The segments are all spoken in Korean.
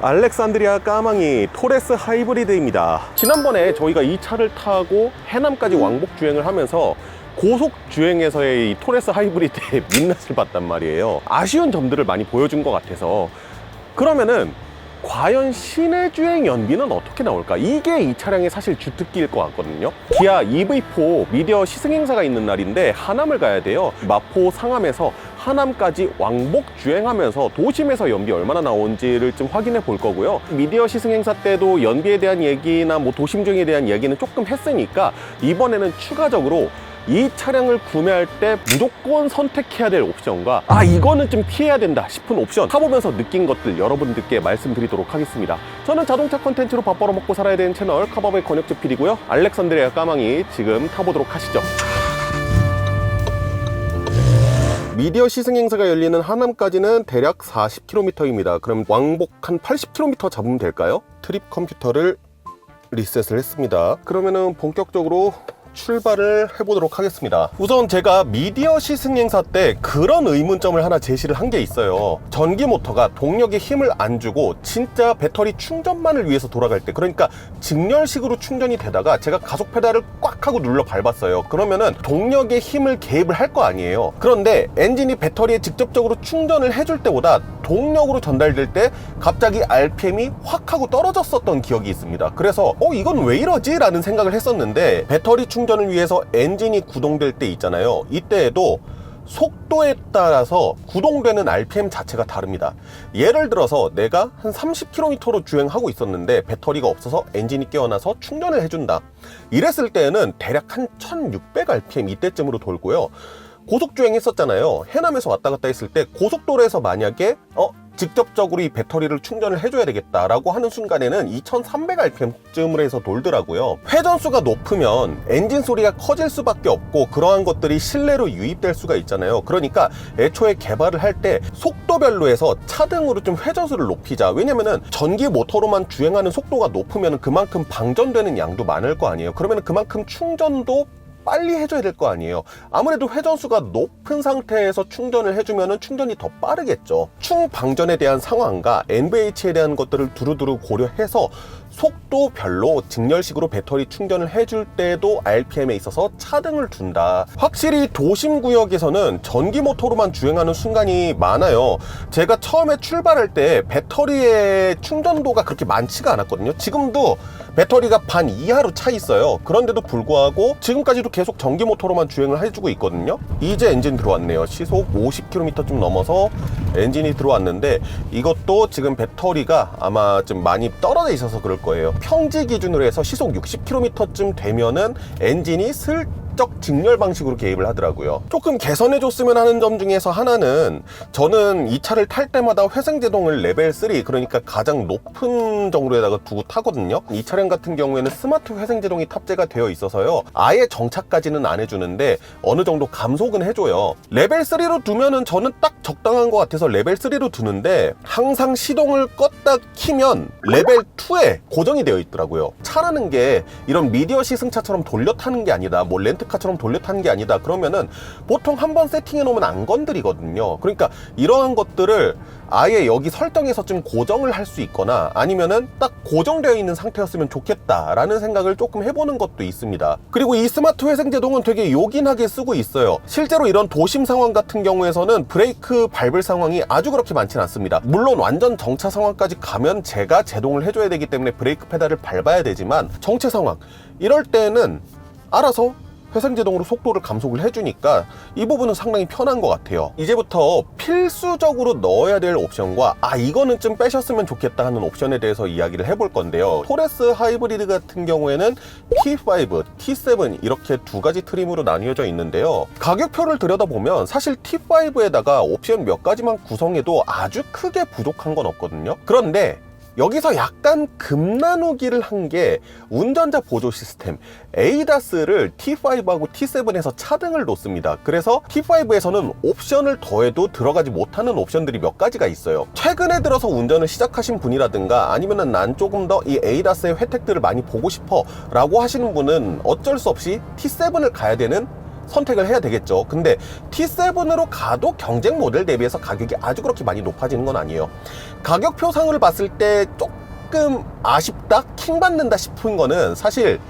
알렉산드리아 까망이 토레스 하이브리드입니다. 지난번에 저희가 이 차를 타고 해남까지 왕복 주행을 하면서 고속 주행에서의 이 토레스 하이브리드의 민낯을 봤단 말이에요. 아쉬운 점들을 많이 보여준 것 같아서. 그러면은 과연 시내 주행 연비는 어떻게 나올까? 이게 이 차량의 사실 주특기일 것 같거든요. 기아 EV4 미디어 시승 행사가 있는 날인데 하남을 가야 돼요. 마포 상암에서 하남까지 왕복 주행하면서 도심에서 연비 얼마나 나오는지를 좀 확인해 볼 거고요. 미디어 시승 행사 때도 연비에 대한 얘기나 도심 주행에 대한 얘기는 조금 했으니까 이번에는 추가적으로 이 차량을 구매할 때 무조건 선택해야 될 옵션과 이거는 좀 피해야 된다 싶은 옵션, 타보면서 느낀 것들 여러분들께 말씀드리도록 하겠습니다. 저는 자동차 컨텐츠로 밥 벌어 먹고 살아야 되는 채널 카바의 권혁재 PD고요. 알렉산드리아 까망이 지금 타보도록 하시죠. 미디어 시승 행사가 열리는 하남까지는 대략 40km입니다. 그럼 왕복 한 80km 잡으면 될까요? 트립 컴퓨터를 리셋을 했습니다. 그러면은 본격적으로 출발을 해보도록 하겠습니다. 우선 제가 미디어 시승 행사 때 그런 의문점을 하나 제시를 한 게 있어요. 전기 모터가 동력에 힘을 안 주고 진짜 배터리 충전만을 위해서 돌아갈 때, 그러니까 직렬식으로 충전이 되다가 제가 가속 페달을 꽉 하고 눌러 밟았어요. 그러면은 동력에 힘을 개입을 할 거 아니에요. 그런데 엔진이 배터리에 직접적으로 충전을 해줄 때보다 동력으로 전달될 때 갑자기 RPM이 확 하고 떨어졌었던 기억이 있습니다. 그래서 이건 왜 이러지? 라는 생각을 했었는데, 배터리 충전을 위해서 엔진이 구동될 때 있잖아요. 이때에도 속도에 따라서 구동되는 RPM 자체가 다릅니다. 예를 들어서 내가 한 30km로 주행하고 있었는데 배터리가 없어서 엔진이 깨어나서 충전을 해준다. 이랬을 때에는 대략 한 1600rpm 이때쯤으로 돌고요. 고속주행 했었잖아요. 해남에서 왔다 갔다 했을 때 고속도로에서 만약에 직접적으로 이 배터리를 충전을 해줘야 되겠다라고 하는 순간에는 2300rpm쯤으로 해서 돌더라고요. 회전수가 높으면 엔진 소리가 커질 수밖에 없고 그러한 것들이 실내로 유입될 수가 있잖아요. 그러니까 애초에 개발을 할 때 속도별로 해서 차등으로 좀 회전수를 높이자. 왜냐면은 전기 모터로만 주행하는 속도가 높으면 그만큼 방전되는 양도 많을 거 아니에요. 그러면 그만큼 충전도 빨리 해줘야 될 거 아니에요. 아무래도 회전수가 높은 상태에서 충전을 해주면 충전이 더 빠르겠죠. 충방전에 대한 상황과 NVH에 대한 것들을 두루두루 고려해서 속도별로 직렬식으로 배터리 충전을 해줄 때도 RPM에 있어서 차등을 둔다. 확실히 도심구역에서는 전기 모터로만 주행하는 순간이 많아요. 제가 처음에 출발할 때 배터리의 충전도가 그렇게 많지가 않았거든요. 지금도 배터리가 반 이하로 차 있어요. 그런데도 불구하고 지금까지도 계속 전기 모터로만 주행을 해주고 있거든요. 이제 엔진 들어왔네요. 시속 50km 좀 넘어서 엔진이 들어왔는데, 이것도 지금 배터리가 아마 좀 많이 떨어져 있어서 그럴 거예요. 평지 기준으로 해서 시속 60km쯤 되면은 엔진이 슬쩍 직렬 방식으로 개입을 하더라고요. 조금 개선해 줬으면 하는 점 중에서 하나는, 저는 이 차를 탈 때마다 회생제동을 레벨 3, 그러니까 가장 높은 정도에다가 두고 타거든요. 이 차량 같은 경우에는 스마트 회생제동이 탑재가 되어 있어서요, 아예 정차까지는 안 해주는데 어느 정도 감속은 해줘요. 레벨 3로 두면은 저는 딱 적당한 것 같아서 레벨 3로 두는데, 항상 시동을 껐다 키면 레벨 2에 고정이 되어 있더라고요. 차라는 게 이런 미디어 시승차처럼 돌려 타는 게 아니다, 렌트카처럼 돌려 타는 게 아니다 그러면은 보통 한번 세팅해 놓으면 안 건드리거든요. 그러니까 이러한 것들을 아예 여기 설정에서 좀 고정을 할 수 있거나 아니면은 딱 고정되어 있는 상태였으면 좋겠다라는 생각을 조금 해보는 것도 있습니다. 그리고 이 스마트 회생제동은 되게 요긴하게 쓰고 있어요. 실제로 이런 도심 상황 같은 경우에서는 브레이크 밟을 상황이 아주 그렇게 많지는 않습니다. 물론 완전 정차 상황까지 가면 제가 제동을 해줘야 되기 때문에 브레이크 페달을 밟아야 되지만, 정체 상황 이럴 때는 알아서 회생제동으로 속도를 감속을 해주니까 이 부분은 상당히 편한 것 같아요. 이제부터 필수적으로 넣어야 될 옵션과 이거는 좀 빼셨으면 좋겠다 하는 옵션에 대해서 이야기를 해볼 건데요. 토레스 하이브리드 같은 경우에는 T5, T7 이렇게 두 가지 트림으로 나뉘어져 있는데요. 가격표를 들여다보면 사실 T5에다가 옵션 몇 가지만 구성해도 아주 크게 부족한 건 없거든요. 그런데 여기서 약간 금 나누기를 한 게 운전자 보조 시스템 ADAS를 T5하고 T7에서 차등을 놓습니다. 그래서 T5에서는 옵션을 더해도 들어가지 못하는 옵션들이 몇 가지가 있어요. 최근에 들어서 운전을 시작하신 분이라든가 아니면은 난 조금 더 이 ADAS의 혜택들을 많이 보고 싶어 라고 하시는 분은 어쩔 수 없이 T7을 가야 되는 선택을 해야 되겠죠. 근데 T7으로 가도 경쟁 모델 대비해서 가격이 아주 그렇게 많이 높아지는 건 아니에요. 가격표상을 봤을 때 조금 아쉽다, 킹 받는다 싶은 거는 사실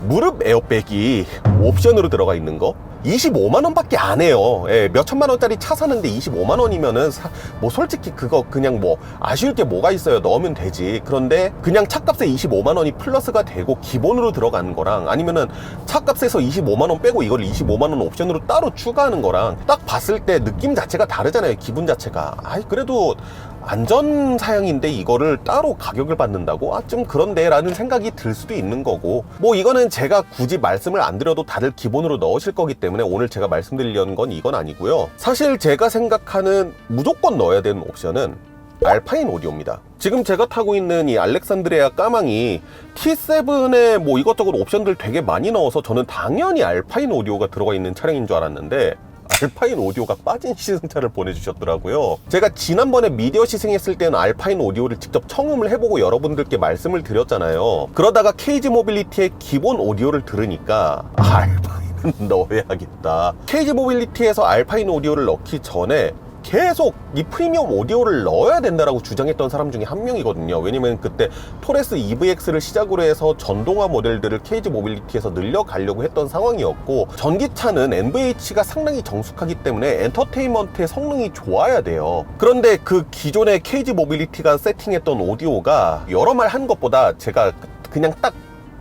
무릎 에어백이 옵션으로 들어가 있는 거 25만원 밖에 안 해요. 예, 몇 천만원짜리 차 사는데 25만원이면은 뭐 솔직히 그거 그냥 뭐 아쉬울 게 뭐가 있어요. 넣으면 되지. 그런데 그냥 차값에 25만원이 플러스가 되고 기본으로 들어가는 거랑 아니면은 차값에서 25만원 빼고 이걸 25만원 옵션으로 따로 추가하는 거랑 딱 봤을 때 느낌 자체가 다르잖아요. 기분 자체가. 아이 그래도 안전 사양인데 이거를 따로 가격을 받는다고? 아, 좀 그런데 라는 생각이 들 수도 있는 거고, 뭐 이거는 제가 굳이 말씀을 안 드려도 다들 기본으로 넣으실 거기 때문에 오늘 제가 말씀드리려는 건 이건 아니고요. 사실 제가 생각하는 무조건 넣어야 되는 옵션은 알파인 오디오입니다. 지금 제가 타고 있는 이 알렉산드레아 까망이 T7에 뭐 이것저것 옵션들 되게 많이 넣어서 저는 당연히 알파인 오디오가 들어가 있는 차량인 줄 알았는데 알파인 오디오가 빠진 시승차를 보내주셨더라고요. 제가 지난번에 미디어 시승했을 때는 알파인 오디오를 직접 청음을 해보고 여러분들께 말씀을 드렸잖아요. 그러다가 케이지 모빌리티의 기본 오디오를 들으니까 알파인은 넣어야겠다. 케이지 모빌리티에서 알파인 오디오를 넣기 전에 계속 이 프리미엄 오디오를 넣어야 된다라고 주장했던 사람 중에 한 명이거든요. 왜냐면 그때 토레스 EVX를 시작으로 해서 전동화 모델들을 케이지 모빌리티에서 늘려가려고 했던 상황이었고, 전기차는 NVH가 상당히 정숙하기 때문에 엔터테인먼트의 성능이 좋아야 돼요. 그런데 그 기존의 케이지 모빌리티가 세팅했던 오디오가 여러 말 한 것보다 제가 그냥 딱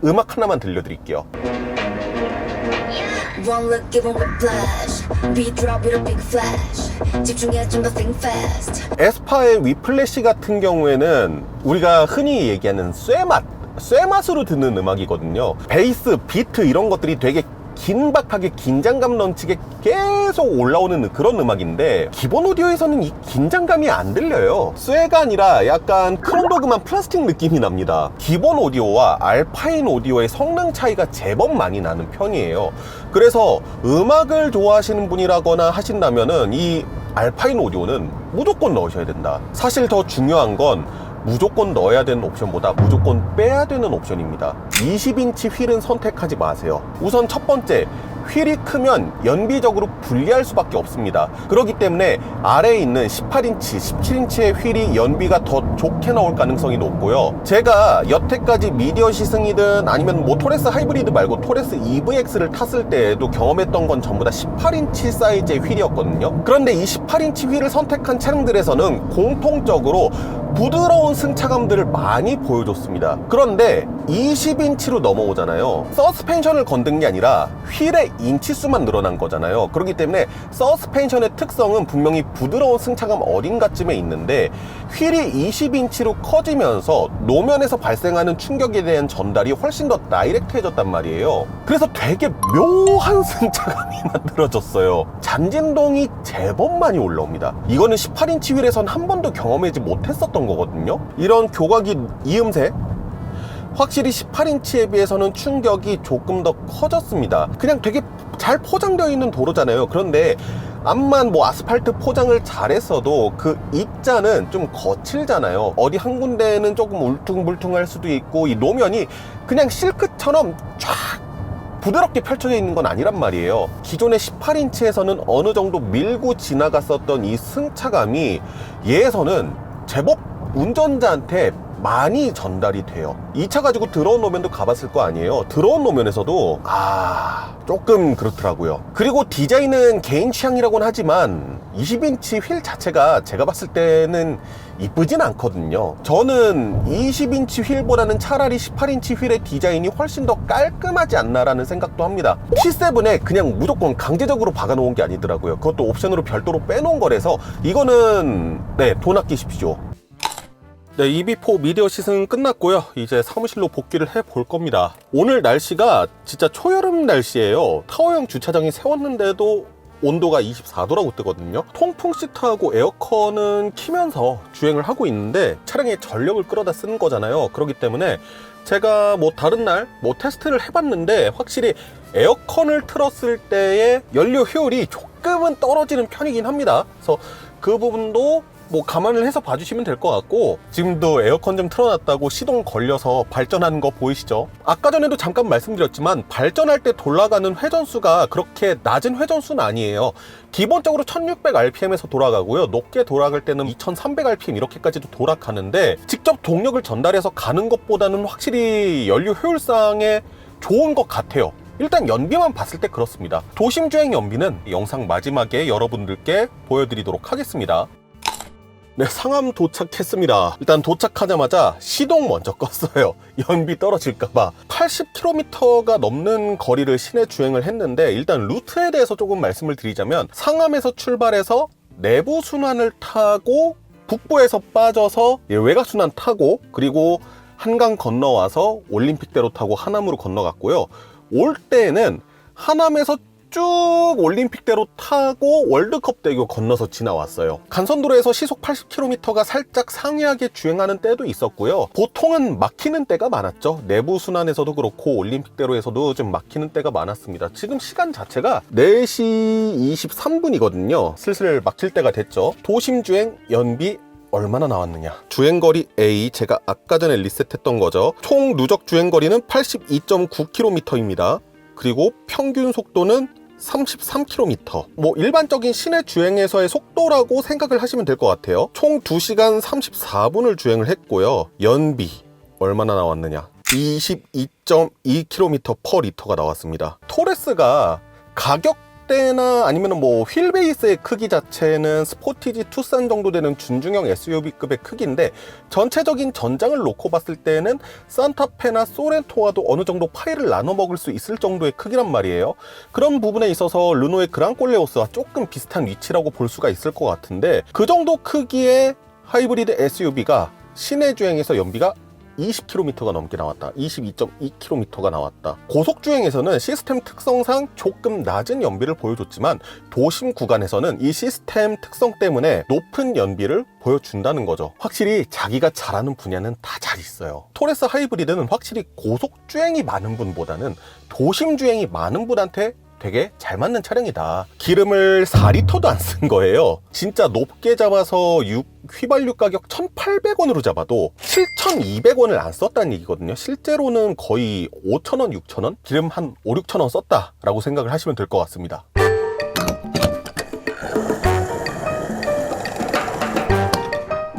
음악 하나만 들려드릴게요. One look, give 'em whiplash. Beat drop with a big flash. 집중해 좀 더 think fast. 에스파의 위플래시 같은 경우에는 우리가 흔히 얘기하는 쇠맛으로 듣는 음악이거든요. 베이스, 비트 이런 것들이 되게 긴박하게 긴장감 넘치게 계속 올라오는 그런 음악인데 기본 오디오에서는 이 긴장감이 안 들려요. 쇠가 아니라 약간 크롬도그만 플라스틱 느낌이 납니다. 기본 오디오와 알파인 오디오의 성능 차이가 제법 많이 나는 편이에요. 그래서 음악을 좋아하시는 분이라거나 하신다면은 이 알파인 오디오는 무조건 넣으셔야 된다. 사실 더 중요한 건 무조건 넣어야 되는 옵션보다 무조건 빼야 되는 옵션입니다. 20인치 휠은 선택하지 마세요. 우선 첫 번째, 휠이 크면 연비적으로 불리할 수밖에 없습니다. 그렇기 때문에 아래에 있는 18인치, 17인치의 휠이 연비가 더 좋게 나올 가능성이 높고요. 제가 여태까지 미디어 시승이든 아니면 뭐 토레스 하이브리드 말고 토레스 EVX를 탔을 때에도 경험했던 건 전부 다 18인치 사이즈의 휠이었거든요. 그런데 이 18인치 휠을 선택한 차량들에서는 공통적으로 부드러운 승차감들을 많이 보여줬습니다. 그런데 20인치로 넘어오잖아요. 서스펜션을 건든 게 아니라 휠의 인치수만 늘어난 거잖아요. 그렇기 때문에 서스펜션의 특성은 분명히 부드러운 승차감 어딘가쯤에 있는데 휠이 20인치로 커지면서 노면에서 발생하는 충격에 대한 전달이 훨씬 더 다이렉트해졌단 말이에요. 그래서 되게 묘한 승차감이 만들어졌어요. 잔진동이 제법 많이 올라옵니다. 이거는 18인치 휠에선 한 번도 경험하지 못했었던 거거든요. 이런 교각이 이음새 확실히 18인치에 비해서는 충격이 조금 더 커졌습니다. 그냥 되게 잘 포장되어 있는 도로잖아요. 그런데 암만 뭐 아스팔트 포장을 잘했어도 그 입자는 좀 거칠잖아요. 어디 한 군데는 조금 울퉁불퉁할 수도 있고 이 노면이 그냥 실크처럼 쫙 부드럽게 펼쳐져 있는 건 아니란 말이에요. 기존의 18인치에서는 어느 정도 밀고 지나갔었던 이 승차감이 얘에서는 제법 운전자한테 많이 전달이 돼요. 이 차 가지고 들어온 노면도 가봤을 거 아니에요. 들어온 노면에서도 조금 그렇더라고요. 그리고 디자인은 개인 취향이라고는 하지만 20인치 휠 자체가 제가 봤을 때는 이쁘진 않거든요. 저는 20인치 휠보다는 차라리 18인치 휠의 디자인이 훨씬 더 깔끔하지 않나라는 생각도 합니다. T7에 그냥 무조건 강제적으로 박아놓은 게 아니더라고요. 그것도 옵션으로 별도로 빼놓은 거라서 이거는 돈 아끼십시오. 네, EB4 미디어 시승 끝났고요. 이제 사무실로 복귀를 해볼 겁니다. 오늘 날씨가 진짜 초여름 날씨예요. 타워형 주차장에 세웠는데도 온도가 24도라고 뜨거든요. 통풍 시트하고 에어컨은 키면서 주행을 하고 있는데 차량에 전력을 끌어다 쓰는 거잖아요. 그렇기 때문에 제가 뭐 다른 날 뭐 테스트를 해봤는데 확실히 에어컨을 틀었을 때의 연료 효율이 조금은 떨어지는 편이긴 합니다. 그래서 그 부분도 뭐 감안을 해서 봐주시면 될 것 같고, 지금도 에어컨 좀 틀어놨다고 시동 걸려서 발전하는 거 보이시죠? 아까 전에도 잠깐 말씀드렸지만 발전할 때 돌아가는 회전수가 그렇게 낮은 회전수는 아니에요. 기본적으로 1600rpm에서 돌아가고요, 높게 돌아갈 때는 2300rpm 이렇게까지도 돌아가는데, 직접 동력을 전달해서 가는 것보다는 확실히 연료 효율상에 좋은 것 같아요. 일단 연비만 봤을 때 그렇습니다. 도심주행 연비는 영상 마지막에 여러분들께 보여드리도록 하겠습니다. 네, 상암 도착했습니다. 일단 도착하자마자 시동 먼저 껐어요. 연비 떨어질까봐. 80km가 넘는 거리를 시내 주행을 했는데, 일단 루트에 대해서 조금 말씀을 드리자면, 상암에서 출발해서 내부순환을 타고 북부에서 빠져서 외곽순환 타고, 그리고 한강 건너와서 올림픽대로 타고 하남으로 건너갔고요. 올 때는 하남에서 쭉 올림픽대로 타고 월드컵대교 건너서 지나왔어요. 간선도로에서 시속 80km가 살짝 상이하게 주행하는 때도 있었고요. 보통은 막히는 때가 많았죠. 내부순환에서도 그렇고 올림픽대로에서도 좀 막히는 때가 많았습니다. 지금 시간 자체가 4시 23분이거든요. 슬슬 막힐 때가 됐죠. 도심주행 연비 얼마나 나왔느냐. 주행거리 A, 제가 아까 전에 리셋했던 거죠. 총 누적 주행거리는 82.9km입니다. 그리고 평균 속도는 33km. 뭐 일반적인 시내 주행에서의 속도라고 생각을 하시면 될 것 같아요. 총 2시간 34분을 주행을 했고요. 연비 얼마나 나왔느냐. 22.2km per 리터가 나왔습니다. 토레스가 가격대나 아니면 뭐 휠베이스의 크기 자체는 스포티지 투싼 정도 되는 준중형 SUV급의 크기인데, 전체적인 전장을 놓고 봤을 때는 산타페나 소렌토와도 어느 정도 파이를 나눠 먹을 수 있을 정도의 크기란 말이에요. 그런 부분에 있어서 르노의 그랑콜레오스와 조금 비슷한 위치라고 볼 수가 있을 것 같은데, 그 정도 크기의 하이브리드 SUV가 시내 주행에서 연비가 20km가 넘게 나왔다. 22.2km가 나왔다. 고속주행에서는 시스템 특성상 조금 낮은 연비를 보여줬지만, 도심 구간에서는 이 시스템 특성 때문에 높은 연비를 보여준다는 거죠. 확실히 자기가 잘하는 분야는 다 잘 있어요. 토레스 하이브리드는 확실히 고속주행이 많은 분보다는 도심주행이 많은 분한테 되게 잘 맞는 차량이다. 기름을 4리터도 안 쓴 거예요. 진짜 높게 잡아서 휘발유 가격 1,800원으로 잡아도 7,200원을 안 썼다는 얘기거든요. 실제로는 거의 5,000원, 6,000원? 기름 한 5, 6,000원 썼다라고 생각을 하시면 될 것 같습니다.